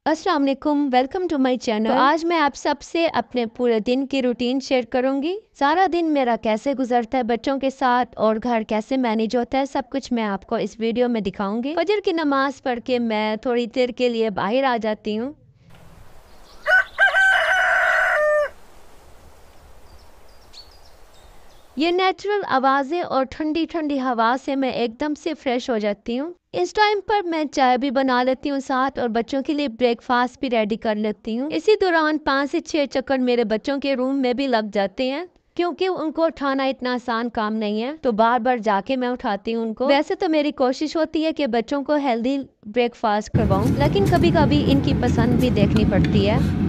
अस्सलाम वालेकुम, welcome to my channel. तो आज मैं आप सबसे अपने पूरे दिन की रूटीन शेयर करूंगी। सारा दिन मेरा कैसे गुजरता है बच्चों के साथ और घर कैसे मैनेज होता है, सब कुछ मैं आपको इस वीडियो में दिखाऊंगी। फजर की नमाज पढ़ के मैं थोड़ी देर के लिए बाहर आ जाती हूँ। ये नेचुरल आवाज़ें और ठंडी ठंडी हवा से मैं एकदम से फ्रेश हो जाती हूँ। इस टाइम पर मैं चाय भी बना लेती हूँ साथ, और बच्चों के लिए ब्रेकफास्ट भी रेडी कर लेती हूँ। इसी दौरान 5 से 6 चक्कर मेरे बच्चों के रूम में भी लग जाते हैं, क्योंकि उनको उठाना इतना आसान काम नहीं है, तो बार बार जाके मैं उठाती हूँ उनको। वैसे तो मेरी कोशिश होती है कि बच्चों को हेल्दी ब्रेकफास्ट करवाऊँ, लेकिन कभी कभी इनकी पसंद भी देखनी पड़ती है।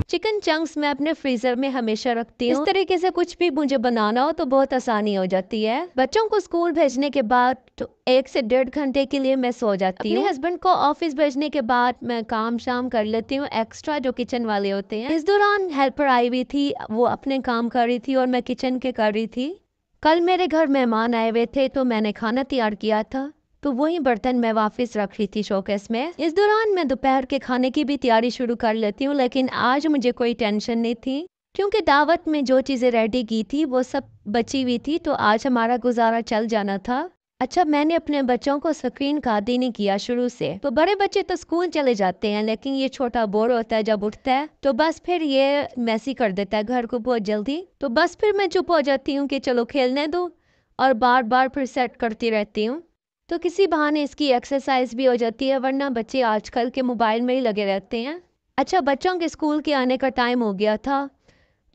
चिकन चंक्स मैं अपने फ्रीजर में हमेशा रखती हूँ। इस तरीके से कुछ भी मुझे बनाना हो तो बहुत आसानी हो जाती है। बच्चों को स्कूल भेजने के बाद तो 1 से 1.5 घंटे के लिए मैं सो जाती हूँ। अपने हस्बैंड को ऑफिस भेजने के बाद मैं काम शाम कर लेती हूँ एक्स्ट्रा, जो किचन वाले होते हैं। इस दौरान हेल्पर आई हुई थी, वो अपने काम कर रही थी और मैं किचन के कर रही थी। कल मेरे घर मेहमान आए हुए थे तो मैंने खाना तैयार किया था, तो वही बर्तन मैं वापस रख रही थी शोकेस में। इस दौरान मैं दोपहर के खाने की भी तैयारी शुरू कर लेती हूँ, लेकिन आज मुझे कोई टेंशन नहीं थी, क्योंकि दावत में जो चीज़ें रेडी की थी वो सब बची हुई थी, तो आज हमारा गुजारा चल जाना था। अच्छा, मैंने अपने बच्चों को स्क्रीन का आदी नहीं किया शुरू से। तो बड़े बच्चे तो स्कूल चले जाते हैं, लेकिन ये छोटा बोर होता है जब उठता है, तो बस फिर ये मैसी कर देता है घर को बहुत जल्दी। तो बस फिर मैं चुप हो जाती हूँ कि चलो खेलने दो, और बार बार फिर सेट करती रहती हूँ। तो किसी बहाने इसकी एक्सरसाइज भी हो जाती है, वरना बच्चे आजकल के मोबाइल में ही लगे रहते हैं। अच्छा, बच्चों के स्कूल के आने का टाइम हो गया था,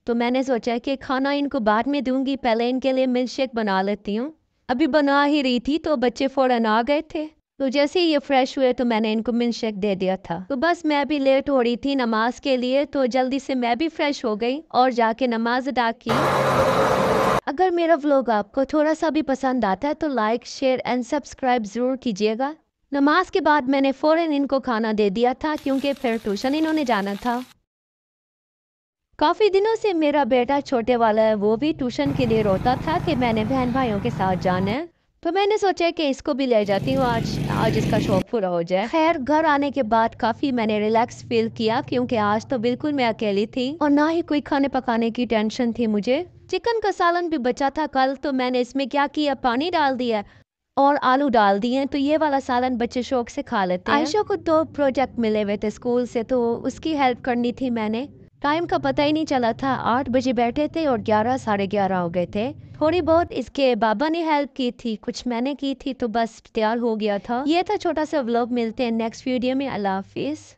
तो मैंने सोचा कि खाना इनको बाद में दूंगी, पहले इनके लिए मिल्क शेक बना लेती हूँ। अभी बना ही रही थी तो बच्चे फौरन आ गए थे, तो जैसे ही ये फ्रेश हुए तो मैंने इनको मिल्क शेक दे दिया था। तो बस मैं भी लेट हो रही थी नमाज के लिए, तो जल्दी से मैं भी फ्रेश हो गई और जाके नमाज अदा की। अगर मेरा व्लॉग आपको थोड़ा सा भी पसंद आता है तो लाइक, शेयर एंड सब्सक्राइब ज़रूर कीजिएगा। नमाज के बाद मैंने फ़ौरन इनको खाना दे दिया था, क्योंकि फिर ट्यूशन इन्होंने जाना था। काफ़ी दिनों से मेरा बेटा छोटे वाला है, वो भी ट्यूशन के लिए रोता था कि मैंने बहन भाइयों के साथ जाना है, तो मैंने सोचा कि इसको भी ले जाती हूँ, आज इसका शौक पूरा हो जाए। खैर, घर आने के बाद काफ़ी मैंने रिलैक्स फील किया, क्योंकि आज तो बिल्कुल मैं अकेली थी और ना ही कोई खाने पकाने की टेंशन थी मुझे। चिकन का सालन भी बचा था कल, तो मैंने इसमें क्या किया, पानी डाल दिया और आलू डाल दिए, तो ये वाला सालन बच्चे शौक से खा लेते हैं। आयशा को 2 प्रोजेक्ट मिले हुए थे स्कूल से, तो उसकी हेल्प करनी थी मैंने। टाइम का पता ही नहीं चला था, 8 बजे बैठे थे और 11 साढ़े 11 हो गए थे। थोड़ी बहुत इसके बाबा ने हेल्प की थी, कुछ मैंने की थी, तो बस तैयार हो गया था। ये था छोटा सा व्लॉग। मिलते हैं नेक्स्ट वीडियो में। अल्लाह हाफिज।